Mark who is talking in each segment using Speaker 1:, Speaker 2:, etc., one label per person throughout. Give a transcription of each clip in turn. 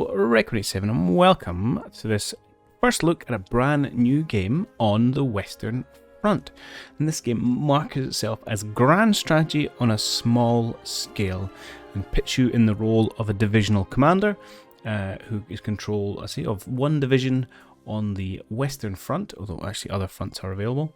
Speaker 1: Hello, Record87, and welcome to this first look at a brand new game on the Western Front. And this game markets itself as grand strategy on a small scale and puts you in the role of a divisional commander who is control, of one division on the Western Front, although actually other fronts are available,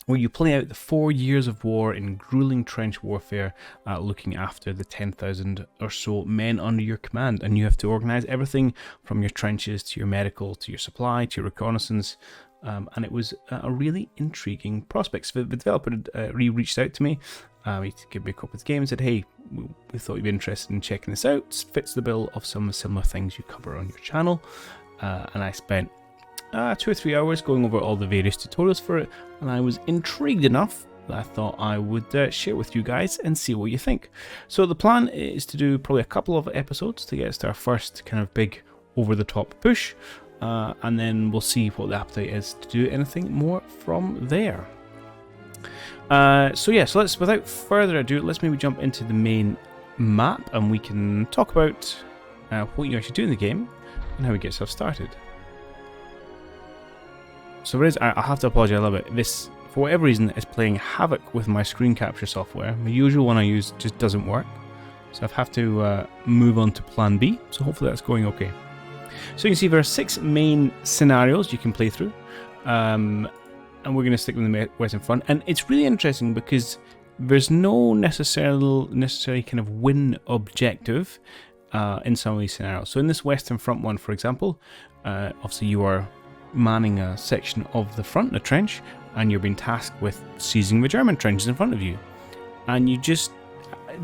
Speaker 1: where you play out the 4 years of war in grueling trench warfare, looking after the 10,000 or so men under your command, and you have to organise everything from your trenches to your medical to your supply to your reconnaissance, and it was a really intriguing prospect. So the developer reached out to me, he gave me a copy of the game and said, hey, we thought you'd be interested in checking this out. It fits the bill of some similar things you cover on your channel, and I spent 2 or 3 hours going over all the various tutorials for it, and I was intrigued enough that I thought I would share with you guys and see what you think. So the plan is to do probably a couple of episodes to get us to our first kind of big over-the-top push, and then we'll see what the appetite is to do anything more from there. So let's, without further ado, let's maybe jump into the main map and we can talk about what you actually do in the game and how we get stuff started. So I have to apologise a little bit. This, for whatever reason, is playing havoc with my screen capture software. The usual one I use just doesn't work. So I've had to move on to plan B. So hopefully that's going okay. So you can see there are 6 main scenarios you can play through. And we're going to stick with the Western Front. And it's really interesting because there's no necessary kind of win objective in some of these scenarios. So in this Western Front one, for example, obviously you are manning a section of the front, a trench, and you're being tasked with seizing the German trenches in front of you. And you just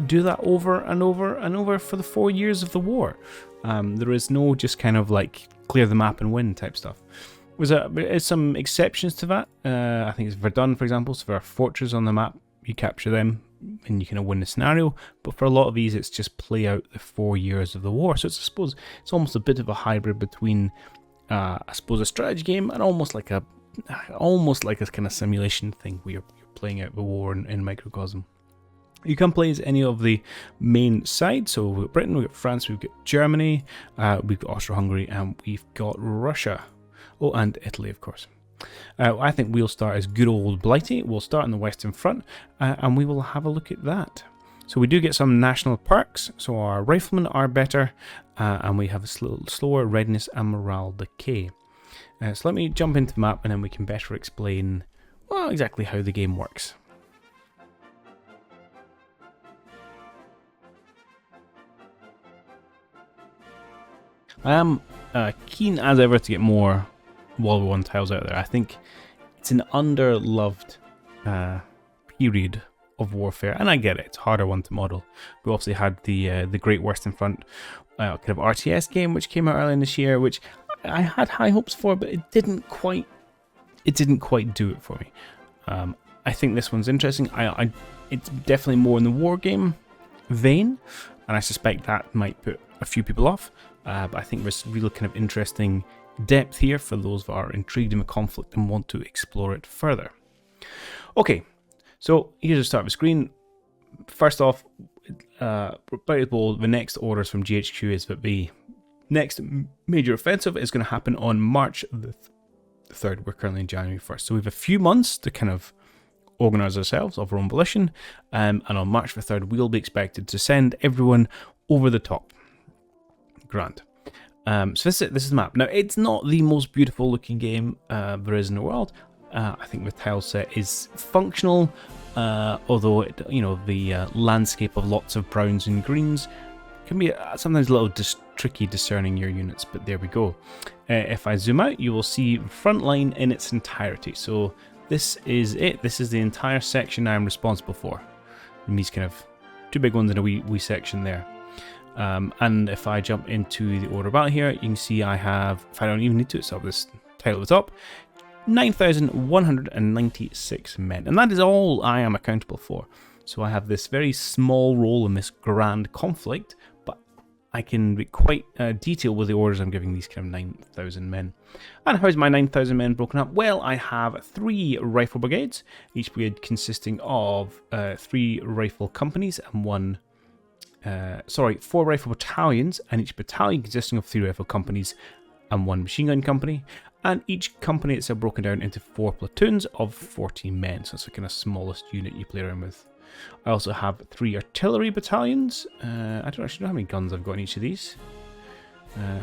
Speaker 1: do that over and over and over for the 4 years of the war. There is no just kind of like clear the map and win type stuff. There is some exceptions to that. I think it's Verdun, for example. So there are fortresses on the map, you capture them and you kind of win the scenario. But for a lot of these, it's just play out the 4 years of the war. So I suppose it's almost a bit of a hybrid between a strategy game and almost like a kind of simulation thing where you're playing out the war in microcosm. You can play as any of the main sides. So we've got Britain, we've got France, we've got Germany, we've got Austria-Hungary, and we've got Russia. Oh, and Italy, of course. I think we'll start as good old Blighty. We'll start on the Western Front, and we will have a look at that. So we do get some national perks, so our riflemen are better, and we have a little slower readiness and morale decay. So let me jump into the map and then we can better explain, well, exactly how the game works. I am keen as ever to get more WW1 tiles out there. I think it's an underloved period of warfare, and I get it, it's a harder one to model. We obviously had the Great Western Front kind of RTS game which came out earlier this year, which I had high hopes for, but it didn't quite do it for me. I think this one's interesting. It's definitely more in the war game vein, and I suspect that might put a few people off, but I think there's real kind of interesting depth here for those that are intrigued in the conflict and want to explore it further. Okay, so here's the start of the screen. First off, the next orders from GHQ is that the next major offensive is going to happen on March the 3rd. We're currently in January 1st. So we have a few months to kind of organise ourselves of our own volition. And on March the 3rd, we'll be expected to send everyone over the top. Grand. So this is the map. Now, it's not the most beautiful looking game there is in the world. I think the tile set is functional, although the landscape of lots of browns and greens can be sometimes a little tricky discerning your units, but there we go. If I zoom out, you will see the front line in its entirety. So this is it. This is the entire section I'm responsible for. And these kind of 2 big ones in a wee section there. And if I jump into the order of battle here, you can see I have, if I don't even need to, it's up this title at the top, 9,196 men. And that is all I am accountable for. So I have this very small role in this grand conflict, but I can be quite detailed with the orders I'm giving these kind of 9,000 men. And how's my 9,000 men broken up? Well, I have 3 rifle brigades, each brigade consisting of 3 rifle companies and 1 4 rifle battalions, and each battalion consisting of 3 rifle companies and 1 machine gun company, and each company itself broken down into 4 platoons of 14 men, so it's the kind of smallest unit you play around with. I also have 3 artillery battalions. I don't actually know how many guns I've got in each of these.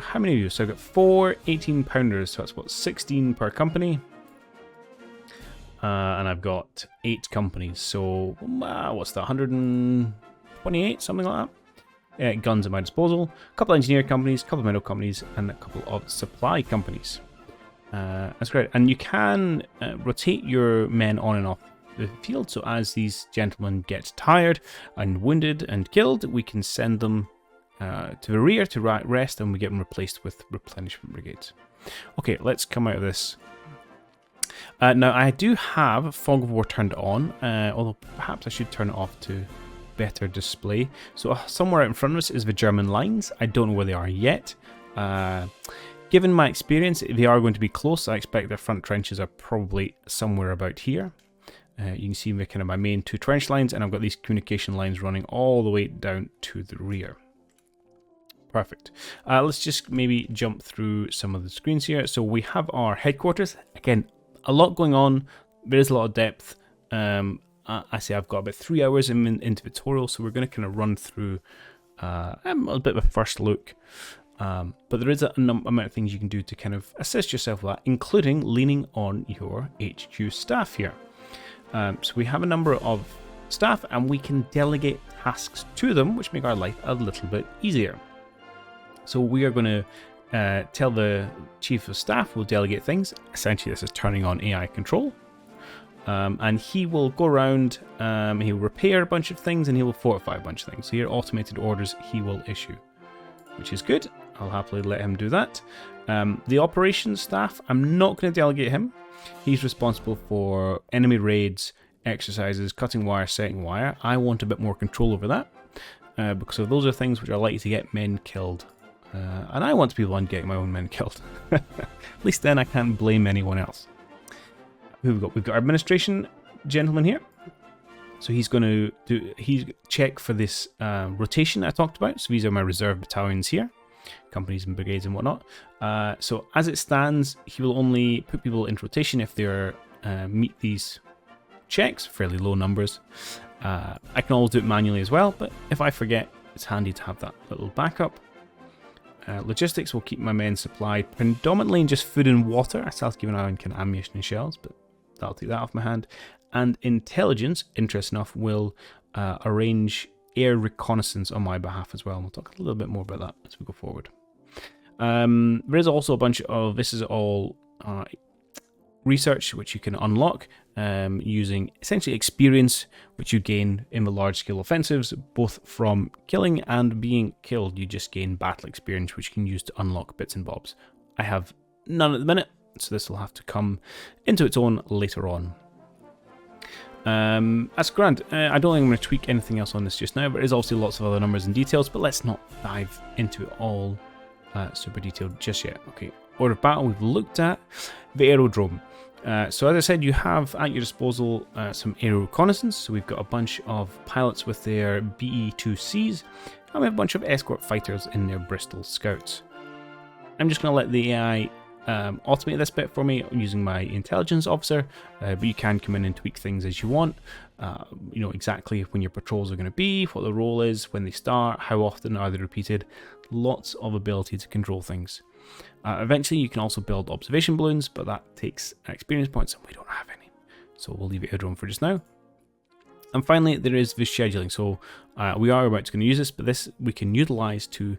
Speaker 1: How many of you? So I've got 4 18-pounders, so that's what, 16 per company. And I've got 8 companies, so what's that, 128, something like that? Guns at my disposal. A couple of engineer companies, a couple of medical companies, and a couple of supply companies. That's great. And you can rotate your men on and off the field, so as these gentlemen get tired and wounded and killed, we can send them to the rear to rest, and we get them replaced with replenishment brigades. Okay, let's come out of this. Now, I do have Fog of War turned on, although perhaps I should turn it off to better display. So somewhere out in front of us is the German lines. I don't know where they are yet. Given my experience, they are going to be close. I expect their front trenches are probably somewhere about here. You can see kind of my main 2 trench lines, and I've got these communication lines running all the way down to the rear. Perfect. Let's just maybe jump through some of the screens here. So we have our headquarters. Again, a lot going on. There is a lot of depth. I say I've got about 3 hours into the tutorial, so we're going to kind of run through a bit of a first look. But there is a amount of things you can do to kind of assist yourself with that, including leaning on your HQ staff here. So we have a number of staff, and we can delegate tasks to them, which make our life a little bit easier. So we are going to tell the chief of staff we'll delegate things. Essentially, this is turning on AI control. And he will go around, he'll repair a bunch of things, and he will fortify a bunch of things. So here, automated orders he will issue, which is good. I'll happily let him do that. The operations staff, I'm not going to delegate him. He's responsible for enemy raids, exercises, cutting wire, setting wire. I want a bit more control over that, because those are things which are likely to get men killed. And I want to be the one getting my own men killed. At least then I can't blame anyone else. Who have we got? We've got our administration gentleman here. So he's going to check for this rotation I talked about. So these are my reserve battalions here, companies and brigades and whatnot. So as it stands, he will only put people into rotation if they meet these checks, fairly low numbers. I can always do it manually as well, but if I forget, it's handy to have that little backup. Logistics will keep my men supplied predominantly in just food and water. I still have to keep an eye on kind of ammunition and shells, but that'll take that off my hand. And intelligence, interesting enough, will arrange air reconnaissance on my behalf as well. And we'll talk a little bit more about that as we go forward. There is also a bunch of, this is all research which you can unlock using essentially experience which you gain in the large scale offensives, both from killing and being killed. You just gain battle experience which you can use to unlock bits and bobs. I have none at the minute, so this will have to come into its own later on. That's grand. I don't think I'm going to tweak anything else on this just now, but there's obviously lots of other numbers and details, but let's not dive into it all super detailed just yet. Okay, order of battle we've looked at. The aerodrome. So as I said, you have at your disposal some aero reconnaissance. So we've got a bunch of pilots with their BE-2Cs, and we have a bunch of escort fighters in their Bristol Scouts. I'm just going to let the AI automate this bit for me using my intelligence officer, but you can come in and tweak things as you want. You know exactly when your patrols are going to be, what the role is, when they start, how often are they repeated. Lots of ability to control things. Eventually you can also build observation balloons, but that takes experience points and we don't have any. So we'll leave it aerodrome for just now. And finally there is the scheduling. So we are about to use this, but this we can utilize to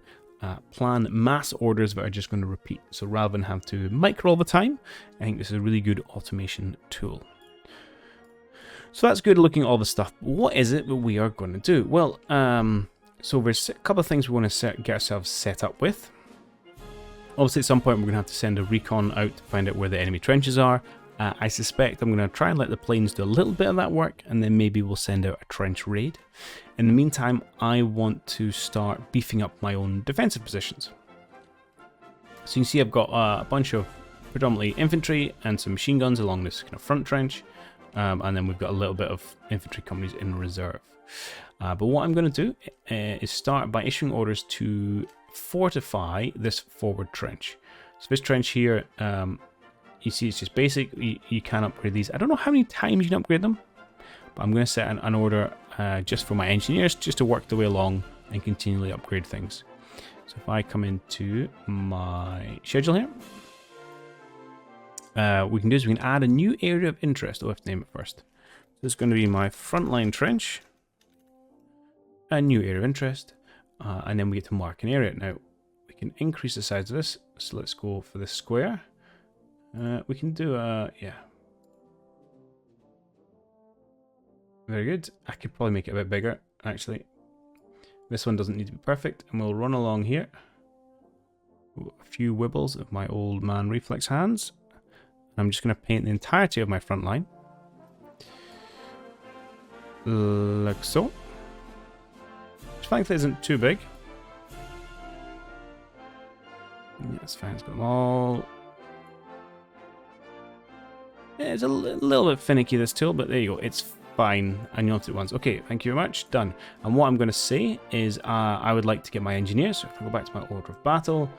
Speaker 1: plan mass orders that are just going to repeat. So rather than have to micro all the time, I think this is a really good automation tool. So that's good looking at all the stuff. But what is it that we are going to do? Well, so there's a couple of things we want to get ourselves set up with. Obviously at some point we're going to have to send a recon out to find out where the enemy trenches are. I suspect I'm going to try and let the planes do a little bit of that work, and then maybe we'll send out a trench raid. In the meantime, I want to start beefing up my own defensive positions. So you can see I've got a bunch of predominantly infantry and some machine guns along this kind of front trench, and then we've got a little bit of infantry companies in reserve. But what I'm going to do is start by issuing orders to fortify this forward trench. So this trench here, you see it's just basic. You can upgrade these. I don't know how many times you can upgrade them, but I'm going to set an order just for my engineers, just to work their way along and continually upgrade things. So if I come into my schedule here, we can do is we can add a new area of interest. Oh, I have to name it first. So this is going to be my frontline trench, a new area of interest, and then we get to mark an area. Now we can increase the size of this. So let's go for this square. We can do yeah. Very good. I could probably make it a bit bigger, actually. This one doesn't need to be perfect, and we'll run along here. A few wibbles of my old man reflex hands. I'm just going to paint the entirety of my front line. Like so. Which thankfully isn't too big. Yeah, it's fine. It's got them all. Yeah, it's a little bit finicky, this tool, but there you go. It's fine. And you'll do it once. Okay, thank you very much. Done. And what I'm going to say is I would like to get my engineers. So if I go back to my order of battle,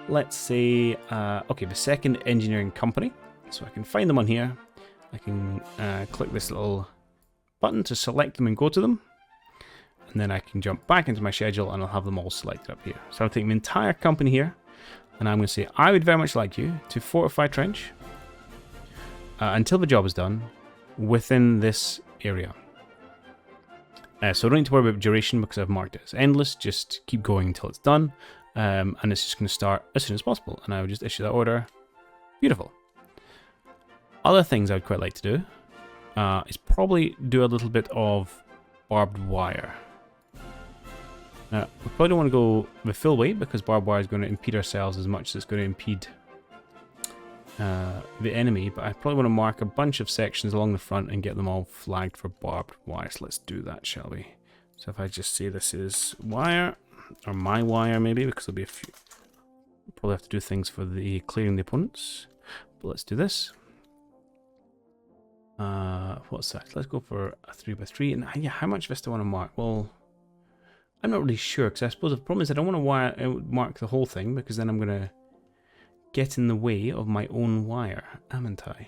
Speaker 1: let's say, okay, the second engineering company. So I can find them on here. I can click this little button to select them and go to them. And then I can jump back into my schedule and I'll have them all selected up here. So I'll take my entire company here. And I'm going to say, I would very much like you to fortify trench until the job is done within this area. So I don't need to worry about duration because I've marked it as endless. Just keep going until it's done. And it's just going to start as soon as possible. And I would just issue that order. Beautiful. Other things I would quite like to do is probably do a little bit of barbed wire. Now, we probably don't want to go the full way because barbed wire is going to impede ourselves as much as it's going to impede the enemy, but I probably want to mark a bunch of sections along the front and get them all flagged for barbed wire. So let's do that, shall we? So if I just say this is wire, or my wire maybe, because there'll be a few. We'll probably have to do things for the clearing the opponents. But let's do this. What's that? Let's go for a 3x3. And yeah, how much of this do I want to mark? Well, I'm not really sure, because I suppose the problem is I don't want to mark the whole thing, because then I'm going to get in the way of my own wire, haven't I?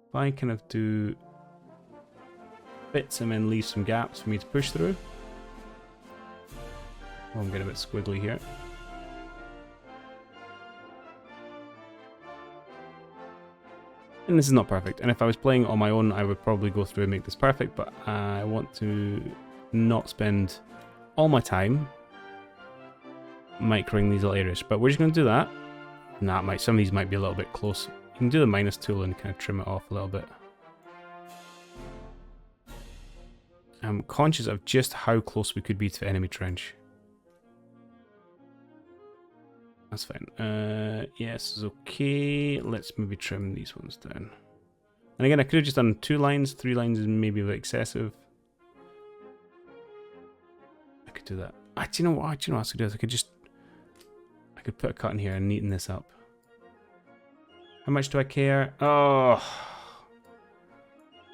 Speaker 1: If I kind of do bits and then leave some gaps for me to push through. Oh, I'm getting a bit squiggly here. And this is not perfect. And if I was playing on my own, I would probably go through and make this perfect, but I want to not spend all my time microing these little areas. But we're just going to do that. Nah, some of these might be a little bit close. You can do the minus tool and kind of trim it off a little bit. I'm conscious of just how close we could be to the enemy trench. That's fine. Yes, is okay. Let's maybe trim these ones down. And again, I could have just done 2 lines. 3 lines is maybe a bit excessive. I could do that. Do you know what? I could do? I could put a cut in here and neaten this up. How much do I care? Oh,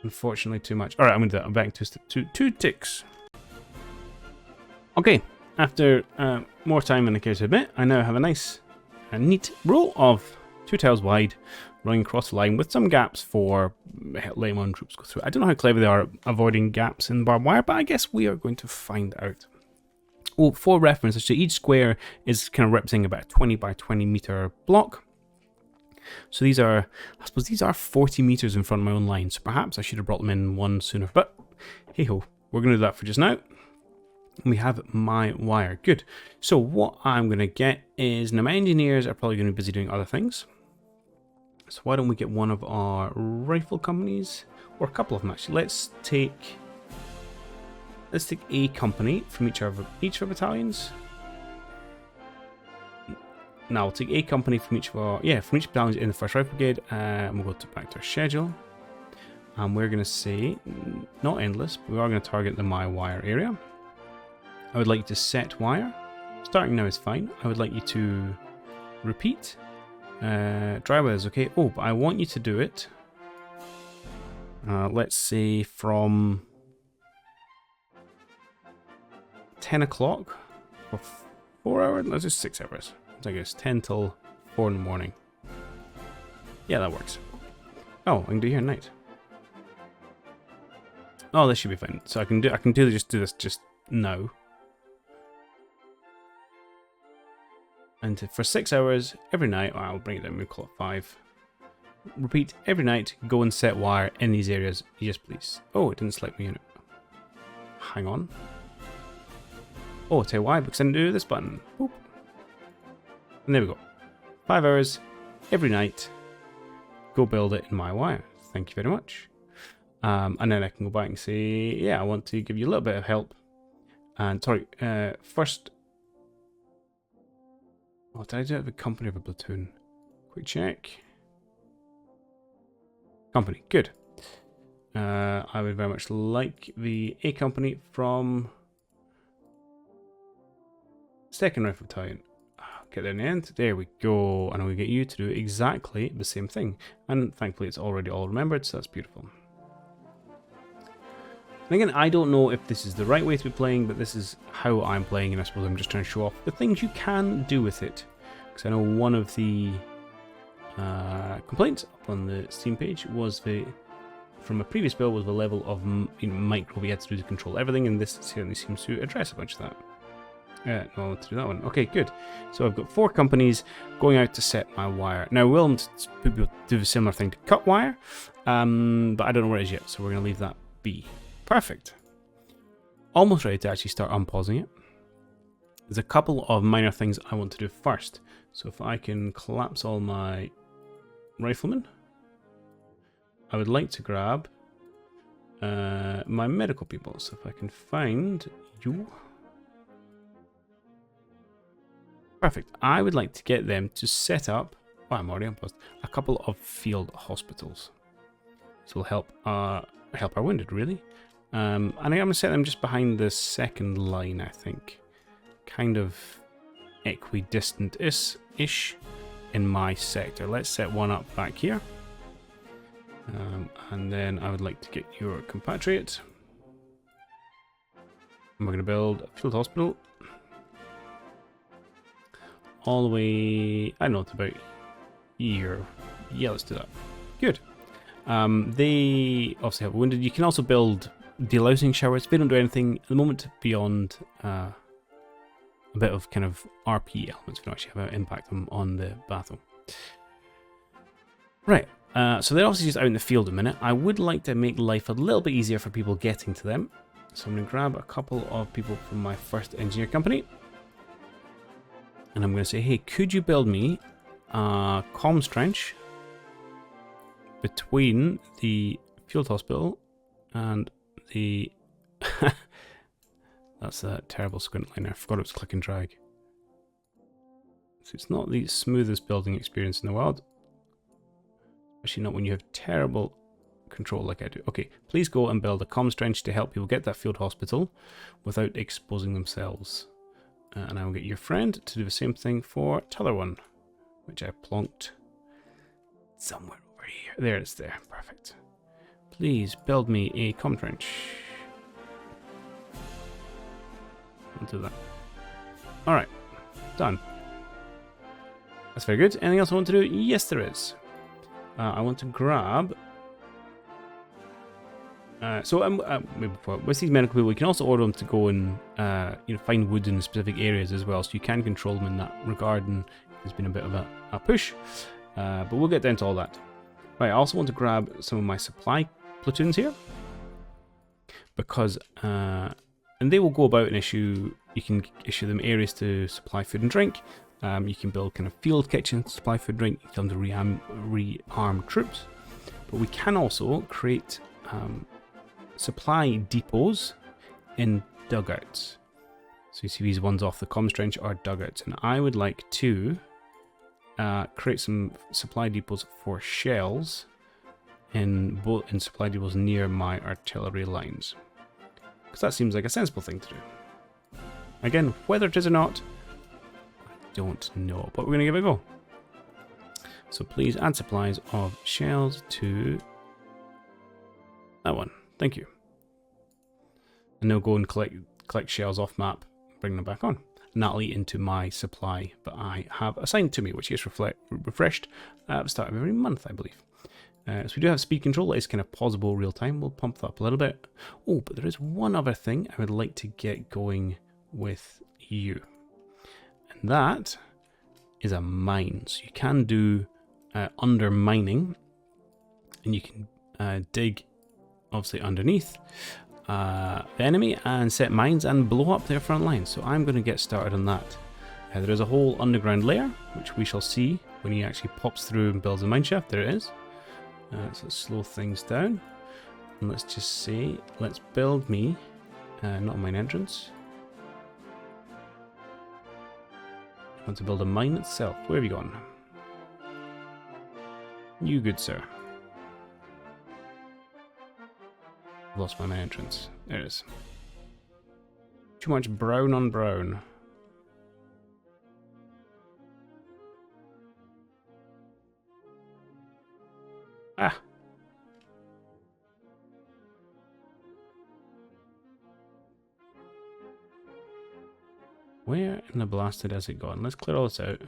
Speaker 1: unfortunately, too much. All right, I'm gonna do that. I'm back to 2 ticks. Okay. After more time than I care to admit, I now have a nice and neat row of 2 tiles wide running across the line with some gaps for letting my own troops go through. I don't know how clever they are at avoiding gaps in barbed wire, but I guess we are going to find out. Well, for reference, so each square is kind of representing about a 20 by 20 meter block. So these are, I suppose these are 40 meters in front of my own line, so perhaps I should have brought them in one sooner. But hey ho, we're going to do that for just now. We have my wire. Good. So what I'm going to get is, now my engineers are probably going to be busy doing other things. So why don't we get one of our rifle companies, or a couple of them actually. Let's take a company from each of our battalions. Now we'll take a company from each of our, from each battalion in the 1st Rifle Brigade, and we'll go back to our schedule. And we're going to say, not endless, but we are going to target the my wire area. I would like you to set wire. Starting now is fine. I would like you to repeat. Dry weather is okay. Oh, but I want you to do it. Let's say from 10 o'clock for 4 hours. Let's just 6 hours. So I guess 10 till 4 in the morning. Yeah, that works. Oh, I can do here at night. Oh, this should be fine. So I can do this just now. And for 6 hours every night, I'll bring it down, we'll call it 5. Repeat every night, go and set wire in these areas. Yes, please. Oh, it didn't select me unit. Hang on. Oh, I'll tell you why, because I didn't do this button. Boop. And there we go. 5 hours every night. Go build it in my wire. Thank you very much. And then I can go back and say, yeah, I want to give you a little bit of help. And sorry, first. Oh, did I do it with a company or a platoon? Quick check. Company, good. I would very much like the A company from 2nd Rifle Battalion. Get there in the end. There we go. And I'm going to get you to do exactly the same thing. And thankfully it's already all remembered, so that's beautiful. And again, I don't know if this is the right way to be playing, but this is how I'm playing, and I suppose I'm just trying to show off the things you can do with it. Because I know one of the complaints up on the Steam page was from a previous build was the level of micro we had to do to control everything, and this certainly seems to address a bunch of that. No, I want to do that one. Okay, good. So I've got 4 companies going out to set my wire. Now, we'll do a similar thing to cut wire, but I don't know where it is yet, so we're going to leave that be. Perfect. Almost ready to actually start unpausing it. There's a couple of minor things I want to do first. So if I can collapse all my riflemen, I would like to grab my medical people. So if I can find you. Perfect. I would like to get them to set up, well, I'm already unpaused, a couple of field hospitals. So we'll help our wounded, really. And I'm going to set them just behind the second line, I think. Kind of equidistant-ish in my sector. Let's set one up back here. And then I would like to get your compatriot. And we're going to build a field hospital. All the way, I don't know, it's about here. Yeah, let's do that. Good. They obviously have wounded. You can also build delousing showers. They don't do anything at the moment beyond a bit of kind of RP elements. We don't actually have an impact on the battle. Right. So they're obviously just out in the field a minute. I would like to make life a little bit easier for people getting to them. So I'm going to grab a couple of people from my first engineer company. And I'm going to say, hey, could you build me a comms trench between the field hospital and the... That's a terrible squint line. I forgot it was click and drag. So it's not the smoothest building experience in the world. Especially not when you have terrible control like I do. Okay, please go and build a comms trench to help people get that field hospital without exposing themselves. And I will get your friend to do the same thing for t'other one, which I plonked somewhere over here. There it's there. Perfect. Please build me a comm trench. I'll do that. Alright. Done. That's very good. Anything else I want to do? Yes, there is. I want to grab... maybe before, with these medical people, we can also order them to go and find wood in specific areas as well, so you can control them in that regard, and there's been a bit of a push, but we'll get down to all that. Right, I also want to grab some of my supply platoons here, because, and they will go about and you can issue them areas to supply food and drink. You can build kind of field kitchens, supply food and drink, you can tell them to rearm troops, but we can also create supply depots in dugouts. So you see these ones off the comms trench are dugouts, and I would like to create some supply depots for shells in supply depots near my artillery lines, because that seems like a sensible thing to do. Again, whether it is or not, I don't know, but we're going to give it a go. So please add supplies of shells to that one. Thank you. And they'll go and collect shells off map bring them back on. And that'll eat into my supply that I have assigned to me, which gets refreshed at the start of every month, I believe. So we do have speed control. It's kind of pausable real time. We'll pump that up a little bit. Oh, but there is one other thing I would like to get going with you. And that is a mine. So you can do under mining, and you can dig obviously underneath the enemy and set mines and blow up their front lines. So I'm going to get started on that. There is a whole underground layer, which we shall see when he actually pops through and builds a mine shaft. There it is. So let's slow things down. And let's just say, let's build me, not a mine entrance. I want to build a mine itself. Where have you gone? You good sir. Lost my mine entrance. There it is. Too much brown on brown. Ah. Where in the blasted has it gone? Let's clear all this out.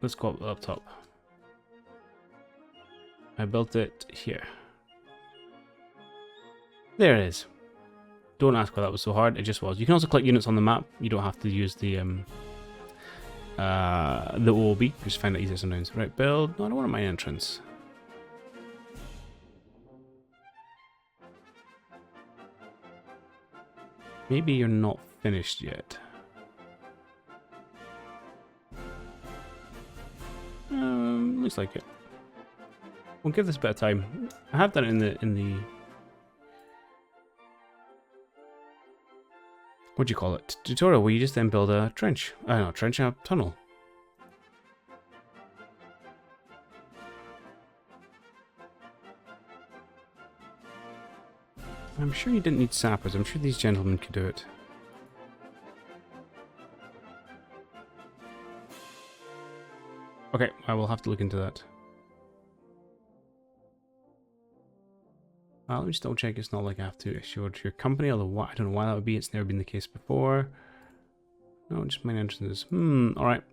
Speaker 1: Let's go up top. I built it here. There it is. Don't ask why that was so hard. It just was. You can also click units on the map. You don't have to use the OOB. Just find it easier sometimes. Right, build. No, I don't want my entrance. Maybe you're not finished yet. Looks like it. We'll give this a bit of time. I have done it in the what do you call it? Tutorial where you just then build a trench. No, trench, a tunnel. I'm sure you didn't need sappers. I'm sure these gentlemen could do it. Okay, I will have to look into that. Let me just double check it's not like I have to issue it to your company, although I don't know why that would be. It's never been the case before. No, just mine entrances. Alright.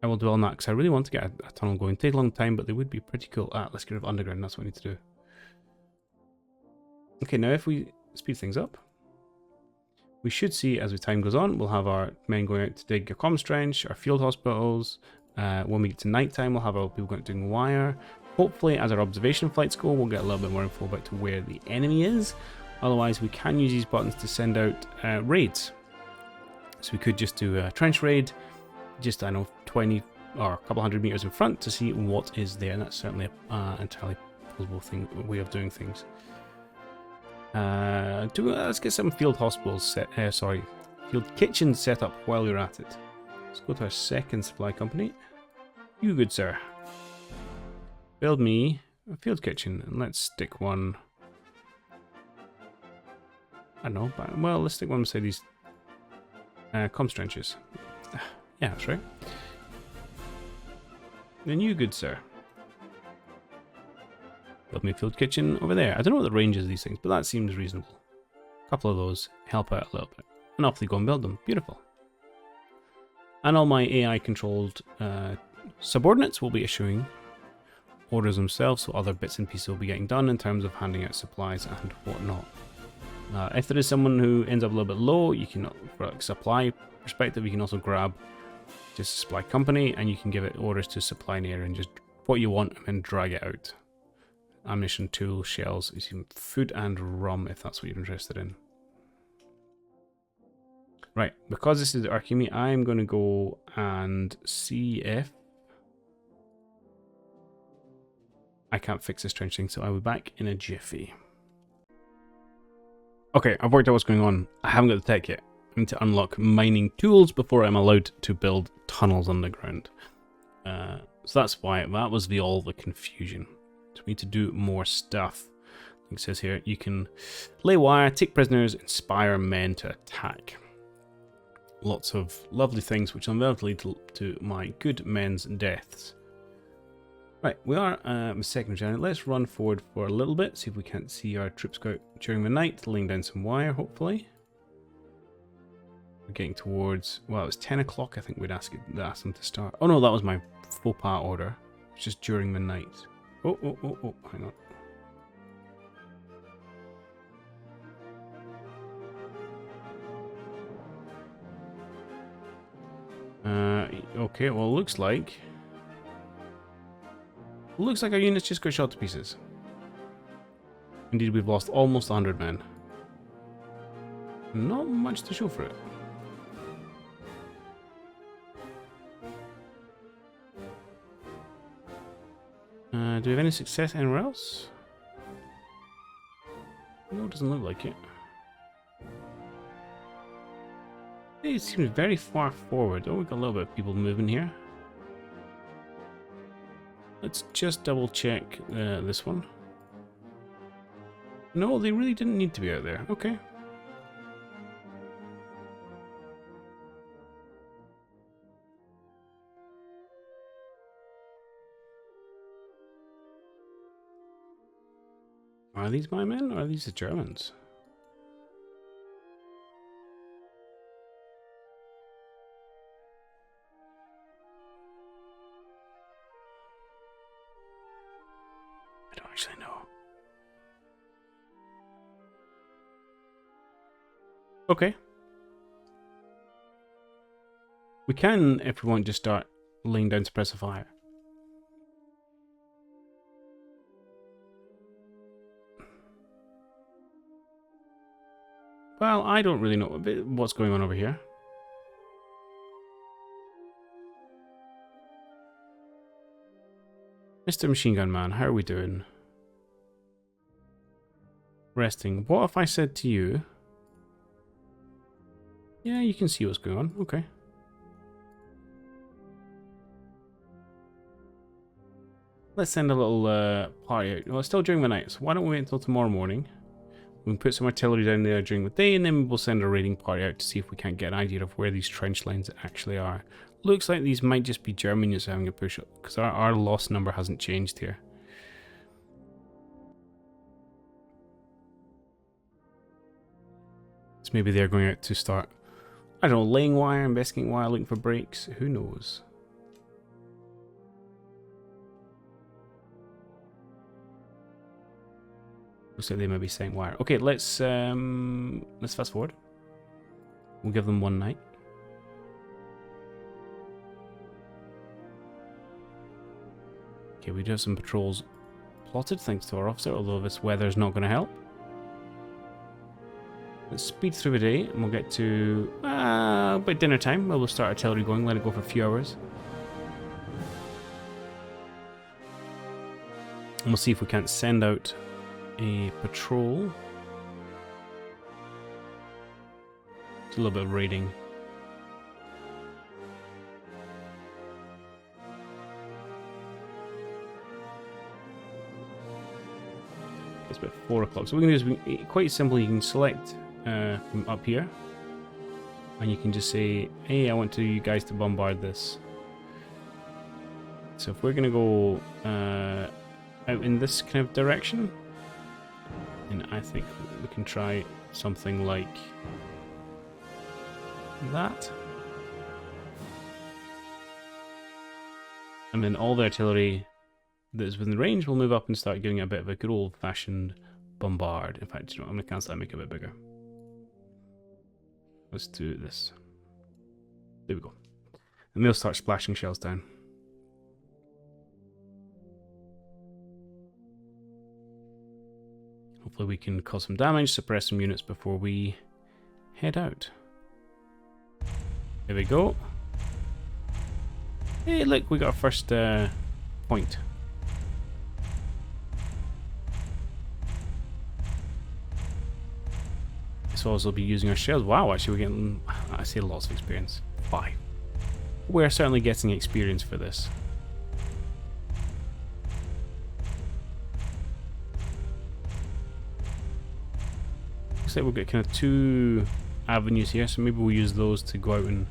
Speaker 1: I will dwell on that because I really want to get a tunnel going. It'll take a long time, but they would be pretty cool. Let's get rid of underground. That's what we need to do. Okay, now if we speed things up, we should see as time goes on, we'll have our men going out to dig a comms trench, our field hospitals. When we get to night time, we'll have our people going out doing wire. Hopefully, as our observation flights go, we'll get a little bit more info about to where the enemy is. Otherwise, we can use these buttons to send out raids. So we could just do a trench raid, just, I know, 20 or a couple hundred meters in front to see what is there. And that's certainly an entirely plausible way of doing things. Let's get some field hospitals set. Field kitchens set up while we're at it. Let's go to our second supply company. You good sir. Build me a field kitchen, and let's stick one. I don't know, but well, let's stick one beside these comms trenches. Yeah, that's right. Then you good sir. Build me a field kitchen over there. I don't know what the range is of these things, but that seems reasonable. A couple of those help out a little bit. And off they go and build them. Beautiful. And all my AI-controlled subordinates will be issuing orders themselves, so other bits and pieces will be getting done in terms of handing out supplies and whatnot. If there is someone who ends up a little bit low, you can, for a supply perspective, you can also grab just a supply company and you can give it orders to supply an area and just what you want and then drag it out. Ammunition, tools, shells, food and rum if that's what you're interested in. Right, because this is the Archimi, I'm going to go and see if I can't fix this trench thing, so I'll be back in a jiffy. Okay, I've worked out what's going on. I haven't got the tech yet. I need to unlock mining tools before I'm allowed to build tunnels underground. So that's why that was all the confusion. So we need to do more stuff. Like it says here, you can lay wire, take prisoners, inspire men to attack. Lots of lovely things which will lead to my good men's deaths. Right, we are a second channel. Let's run forward for a little bit, see if we can't see our troops go out during the night, laying down some wire, hopefully. We're getting towards, well, it was 10 o'clock, I think we'd ask them to start. Oh no, that was my faux pas order. It's just during the night. Oh, hang on. Okay, well, looks like our units just got shot to pieces. Indeed, we've lost almost 100 men. Not much to show for it. Do we have any success anywhere else? No, it doesn't look like it. It seems very far forward. Oh, we've got a little bit of people moving here. Let's just double check this one. No, they really didn't need to be out there. Okay. Are these my men or are these the Germans? I don't actually know. Okay. We can, if we want, just start laying down suppressive fire. Well, I don't really know what's going on over here. Mr. Machine Gun Man, how are we doing? Resting. What if I said to you... Yeah, you can see what's going on. Okay. Let's send a little party out. Well, it's still during the night, so why don't we wait until tomorrow morning? We can put some artillery down there during the day, and then we'll send a raiding party out to see if we can't get an idea of where these trench lines actually are. Looks like these might just be German units having a push up, because our loss number hasn't changed here. So maybe they're going out to start, I don't know, laying wire, investigating wire, looking for breaks. Who knows? Looks like they may be saying wire. Okay, let's fast forward. We'll give them one night. Okay, we do have some patrols plotted thanks to our officer, although this weather's not going to help. Let's speed through the day and we'll get to about dinner time. We'll start artillery going, let it go for a few hours. And we'll see if we can't send out a patrol. It's a little bit of raiding. It's about 4 o'clock. So what we can do is quite simply, you can select from up here, and you can just say, hey, I want you guys to bombard this. So if we're going to go out in this kind of direction, and I think we can try something like that. And then all the artillery that is within range will move up and start giving it a bit of a good old-fashioned bombard. In fact, you know, I'm going to cancel that and make it a bit bigger. Let's do this. There we go. And they'll start splashing shells down. Hopefully we can cause some damage, suppress some units before we head out. There we go. Hey, look, we got our first point. So also be using our shells. Wow, actually we're getting, I say, lots of experience. 5. We're certainly getting experience for this. Looks like we've got kind of 2 avenues here, so maybe we'll use those to go out and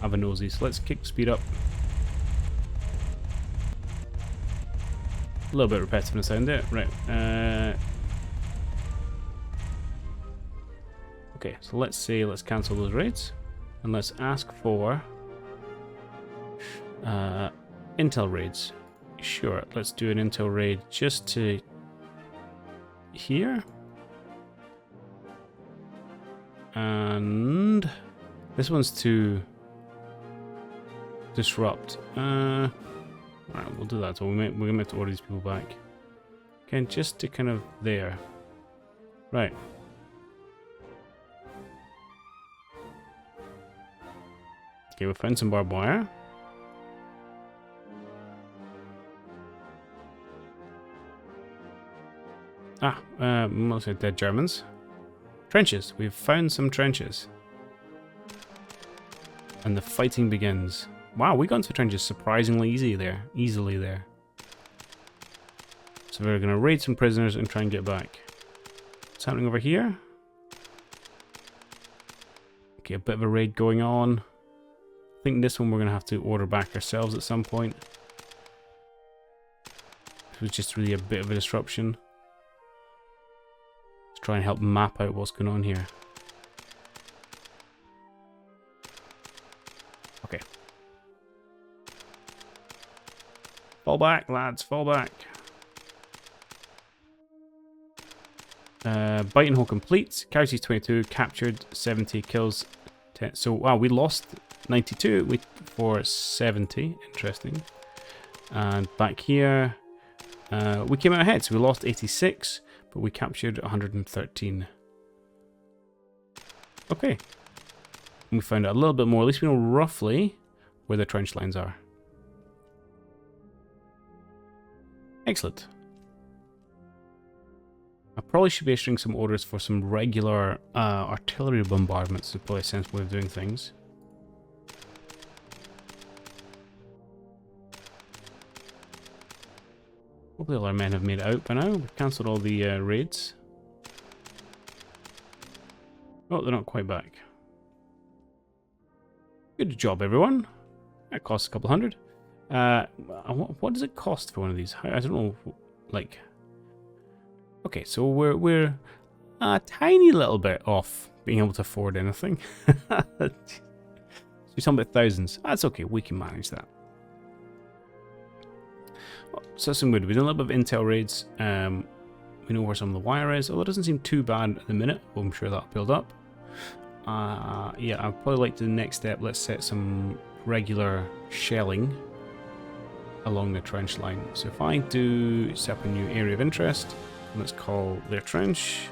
Speaker 1: have a nosy. So let's kick speed up. a little bit repetitive in sound there. Right. Okay, so let's cancel those raids. And let's ask for intel raids. Sure, let's do an intel raid just to here. And this one's to disrupt. Alright, we'll do that. So we're going to have to order these people back. Again, just to kind of there. Right. Okay, we found some barbed wire. Mostly dead Germans. Trenches. We've found some trenches. And the fighting begins. Wow, we got into the trenches surprisingly easily there. So we're going to raid some prisoners and try and get back. What's happening over here? Okay, a bit of a raid going on. I think this one we're going to have to order back ourselves at some point. It was just really a bit of a disruption. Let's try and help map out what's going on here. Okay. Fall back, lads, fall back. Bite and hold complete. Casualties 22, captured 70, kills 10. So, wow, we lost 92 for 70. Interesting. And back here, we came out ahead. So we lost 86, but we captured 113. Okay. And we found out a little bit more. At least we know roughly where the trench lines are. Excellent. I probably should be issuing some orders for some regular artillery bombardments. It's probably a sensible way of doing things. Hopefully all our men have made it out by now. We've cancelled all the raids. Oh, they're not quite back. Good job, everyone. That costs a couple hundred. What does it cost for one of these? I don't know, like... Okay, so we're a tiny little bit off being able to afford anything. So we're talking about thousands. That's okay, we can manage that. So that's some good. We've done a little bit of intel raids. We know where some of the wire is, although it doesn't seem too bad at the minute. But I'm sure that'll build up. Yeah, I'd probably like to the next step. Let's set some regular shelling along the trench line. So if I do set up a new area of interest, let's call their trench.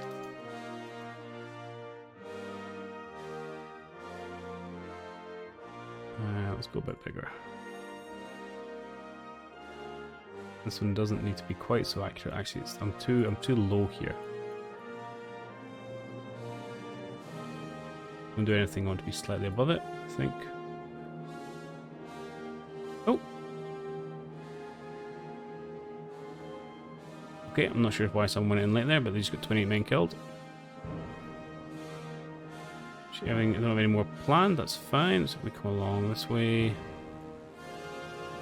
Speaker 1: Let's go a bit bigger. This one doesn't need to be quite so accurate. Actually, I'm too low here. Don't do anything. I want to be slightly above it, I think. Oh. Okay, I'm not sure why someone went in late there, but they just got 28 men killed. I don't have any more planned, that's fine. So we come along this way.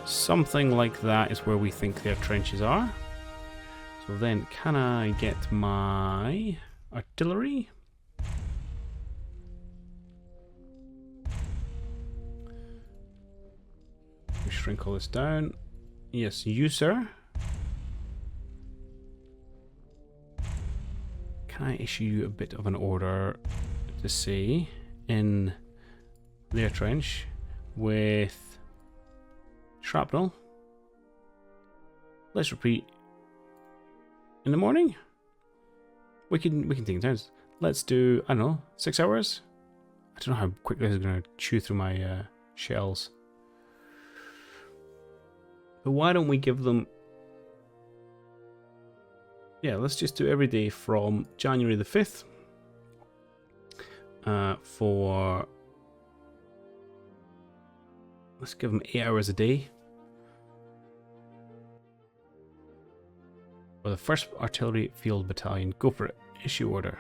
Speaker 1: Something like that is where we think their trenches are. So then, can I get my artillery? We shrink all this down. Yes, you, sir. Can I issue you a bit of an order to say in their trench with shrapnel? Let's repeat in the morning. We can take it down. Let's do, I don't know, 6 hours. I don't know how quickly this is going to chew through my shells. But why don't we give them... Yeah, let's just do every day from January the 5th for... Let's give them 8 hours a day. For the 1st Artillery Field Battalion. Go for it. Issue order.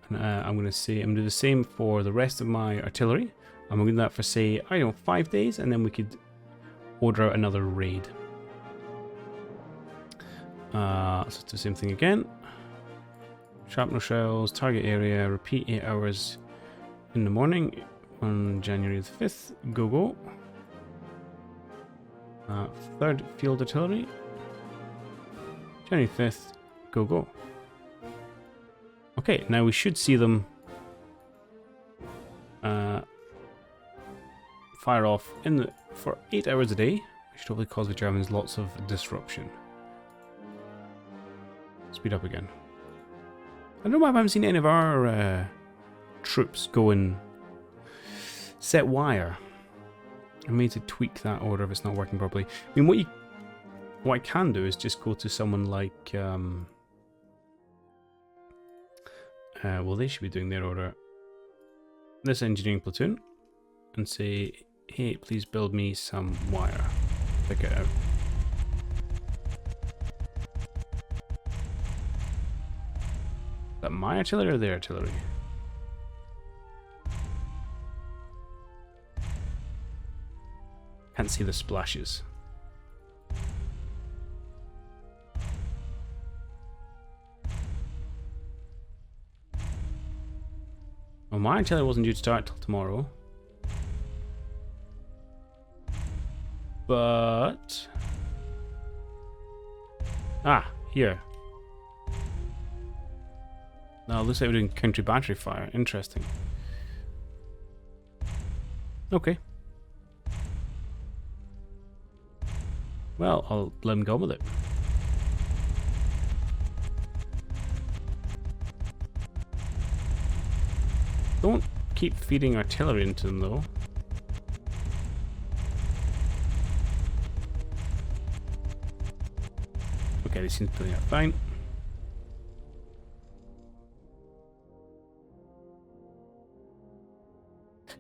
Speaker 1: And I'm going to say, I'm going to do the same for the rest of my artillery. I'm going to do that for, say, I don't know, 5 days, and then we could order out another raid. So do the same thing again. Shrapnel shells, target area, repeat 8 hours in the morning on January the 5th. Go go. Third field artillery. January 5th. Go go. Okay, now we should see them fire off for 8 hours a day, which should hopefully cause the Germans lots of disruption. Speed up again. I don't know why I haven't seen any of our troops go and set wire. I may need to tweak that order if it's not working properly. I mean, what I can do is just go to someone like well, they should be doing their order. This engineering platoon, and say, hey, please build me some wire. Pick it out. Is that my artillery or their artillery? Can't see the splashes. Well, my artillery wasn't due to start till tomorrow. But... ah, here. Now, looks like we're doing country battery fire. Interesting. Okay. Well, I'll let him go with it. Don't keep feeding artillery into them, though. Okay, they seem to be doing it fine.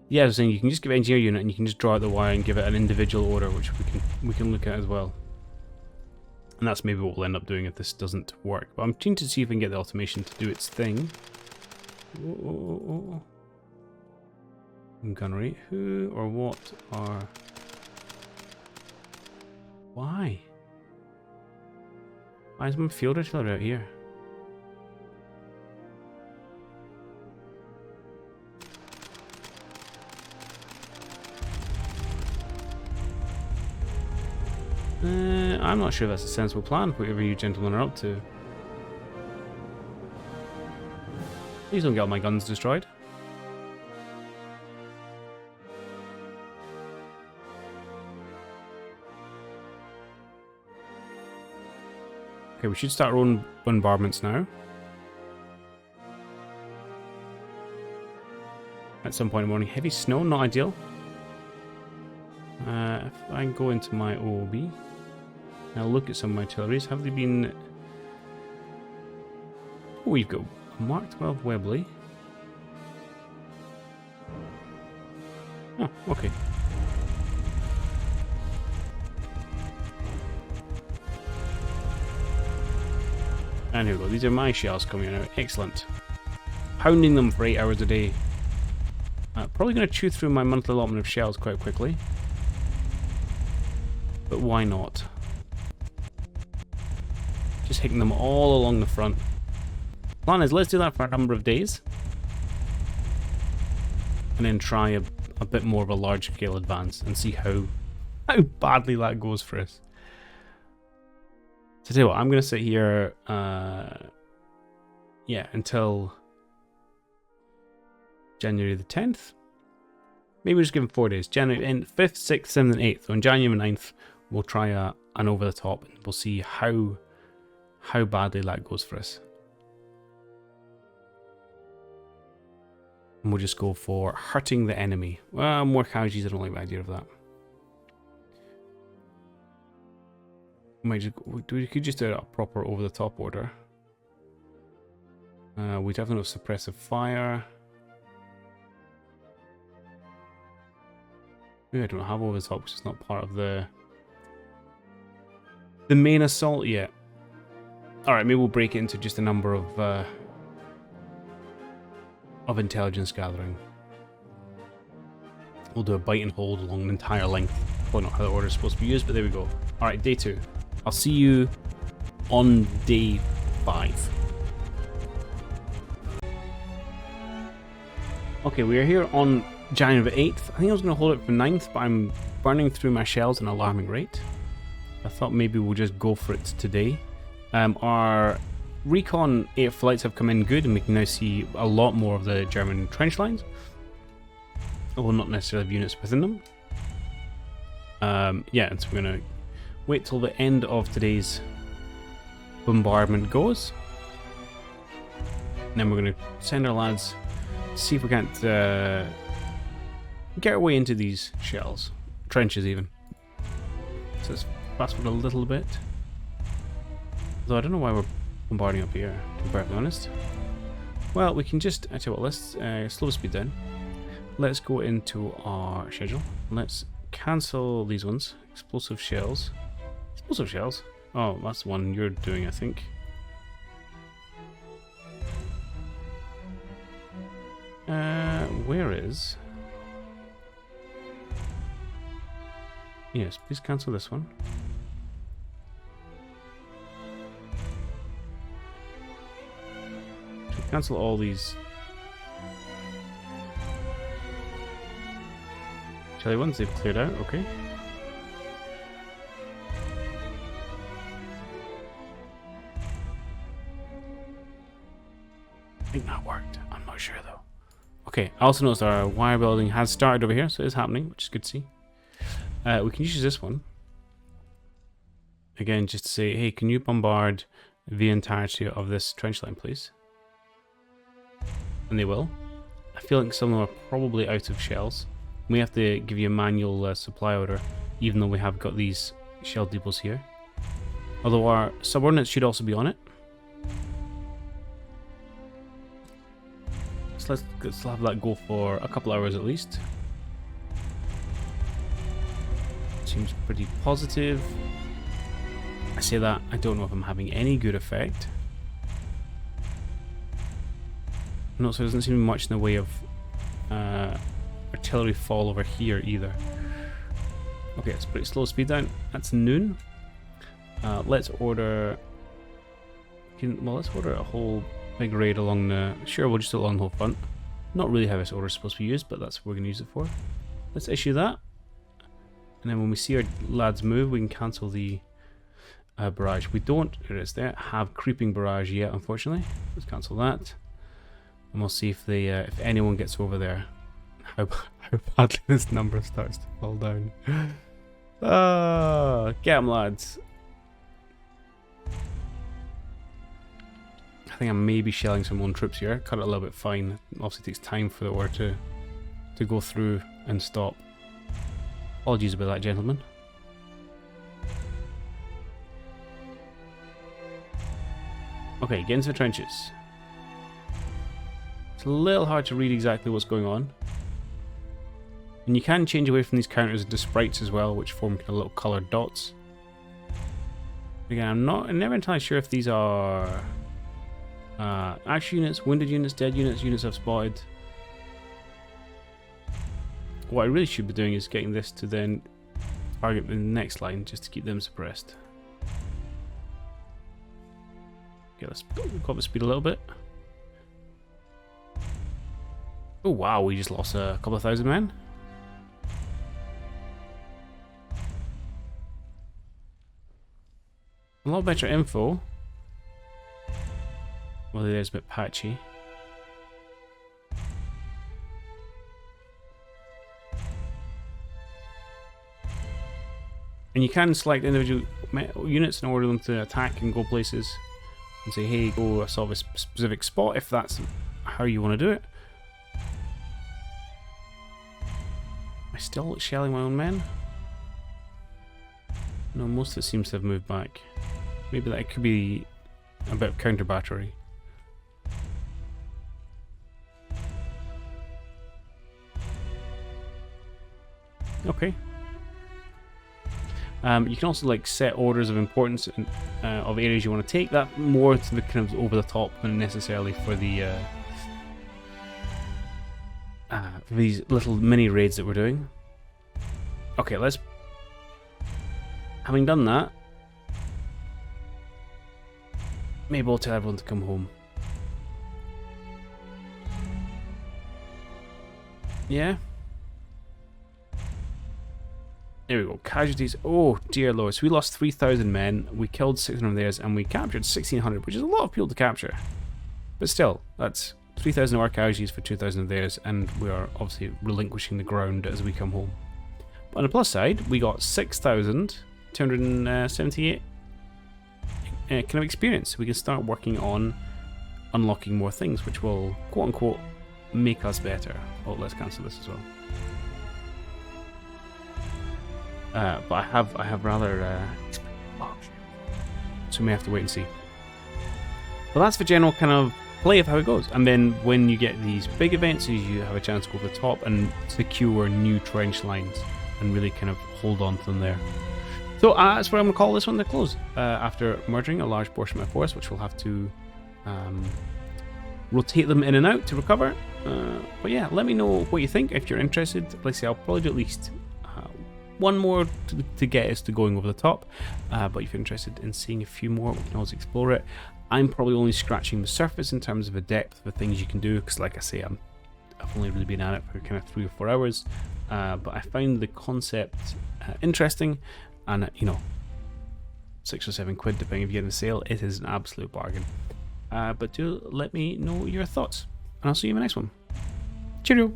Speaker 1: Yeah, I was saying you can just give engineer unit and you can just draw out the wire and give it an individual order, which we can look at as well. And that's maybe what we'll end up doing if this doesn't work. But I'm keen to see if we can get the automation to do its thing. Gunnery. Who or what are... why? Why is my field artillery out here? I'm not sure that's a sensible plan, whatever you gentlemen are up to. Please don't get all my guns destroyed. Okay, we should start our own bombardments now. At some point in the morning. Heavy snow, not ideal. If I go into my OOB, I'll look at some of my artilleries. Have they been... oh, we've got a Mark 12 Webley. Oh, okay. And here we go. These are my shells coming out. Excellent. Pounding them for 8 hours a day. Probably going to chew through my monthly allotment of shells quite quickly. But why not? Just hitting them all along the front. Plan is, let's do that for a number of days. And then try a bit more of a large scale advance and see how badly that goes for us. So tell you what, I'm going to sit here, yeah, until January the 10th. Maybe we'll just give them 4 days. January 5th, 6th, 7th, and 8th. So on January 9th, we'll try an over the top, and we'll see how badly that goes for us. And we'll just go for hurting the enemy. Well, more casualties, I don't like the idea of that. We could just do a proper over the top order. We definitely have suppressive fire. Maybe I don't have over the top because it's not part of the main assault yet. Alright, maybe we'll break it into just a number of intelligence gathering. We'll do a bite and hold along the entire length. Probably not how the order is supposed to be used, but there we go. Alright, day 2. I'll see you on day 5. Okay, we are here on January 8th. I think I was going to hold it for 9th, but I'm burning through my shells at an alarming rate. I thought maybe we'll just go for it today. Our recon 8 flights have come in good, and we can now see a lot more of the German trench lines, although not necessarily have units within them. Yeah, and so we're going to wait till the end of today's bombardment goes, and then we're going to send our lads to see if we can't get our way into these shells, trenches even. So let's fast forward a little bit. Though I don't know why we're bombarding up here, to be perfectly honest. Well, we can just, I tell you what, let's slow speed down. Let's go into our schedule. Let's cancel these ones. Explosive shells. Explosive shells? Oh, that's the one you're doing, I think. Where is... Yes, please cancel this one. Should cancel all these Shelly ones, they've cleared out, okay. I think that worked. I'm not sure though. Okay, I also noticed our wire building has started over here, so it is happening, which is good to see. We can use this one. Again, just to say, hey, can you bombard the entirety of this trench line, please? And they will. I feel like some of them are probably out of shells. We have to give you a manual supply order, even though we have got these shell depots here. Although our subordinates should also be on it. So let's have that go for a couple hours at least. Seems pretty positive. I say that, I don't know if I'm having any good effect. No, so there doesn't seem much in the way of artillery fall over here either. Okay, let's put it slow speed down. That's noon. Let's order... well, let's order a whole big raid along the... Sure, we'll just do it along the whole front. Not really how this order is supposed to be used, but that's what we're going to use it for. Let's issue that. And then when we see our lads move, we can cancel the barrage. We don't, there it is there, have creeping barrage yet, unfortunately. Let's cancel that. And we'll see if they, if anyone gets over there. How badly this number starts to fall down. Get 'em, lads. I think I may be shelling some own troops here. Cut it a little bit fine. Obviously it takes time for the order to go through and stop. Apologies about that, gentlemen. Okay, get into the trenches. It's a little hard to read exactly what's going on. And you can change away from these counters into sprites as well, which form kind of little coloured dots. Again, I'm never entirely sure if these are action units, wounded units, dead units, units I've spotted. What I really should be doing is getting this to then target the next line just to keep them suppressed. Okay, let's go up the speed a little bit. Oh wow, we just lost a couple of thousand men. A lot better info. Well, there's a bit patchy. And you can select individual units and order them to attack and go places. And say, hey, go solve a specific spot if that's how you want to do it. Am I still shelling my own men? No, most of it seems to have moved back. Maybe that could be a bit of counter battery. Okay. You can also like set orders of importance of areas you want to take. That more to the kind of over the top than necessarily for the these little mini raids that we're doing. Okay, let's. Having done that, Maybe we'll tell everyone to come home. Yeah. There we go. Casualties. Oh dear lord. So we lost 3,000 men. We killed 600 of theirs, and we captured 1,600, which is a lot of people to capture. But still, that's 3,000 of our casualties for 2,000 of theirs, and we are obviously relinquishing the ground as we come home. But on the plus side, we got 6,278 kind of experience. We can start working on unlocking more things, which will, quote unquote, make us better. Oh, let's cancel this as well. But I have rather so we may have to wait and see. But that's the general kind of play of how it goes. And then when you get these big events, you have a chance to go over the top and secure new trench lines and really kind of hold on to them there. So that's where I'm going to call this one to close. After murdering a large portion of my force, which we'll have to rotate them in and out to recover. But yeah, let me know what you think if you're interested. Like I say, I'll probably do at least one more to get us to going over the top. But if you're interested in seeing a few more, we can always explore it. I'm probably only scratching the surface in terms of the depth of the things you can do, because like I say, I've only really been at it for kind of 3 or 4 hours. But I found the concept interesting, and you know, 6 or 7 quid depending if you get in a sale, it is an absolute bargain. But do let me know your thoughts, and I'll see you in the next one. Cheerio!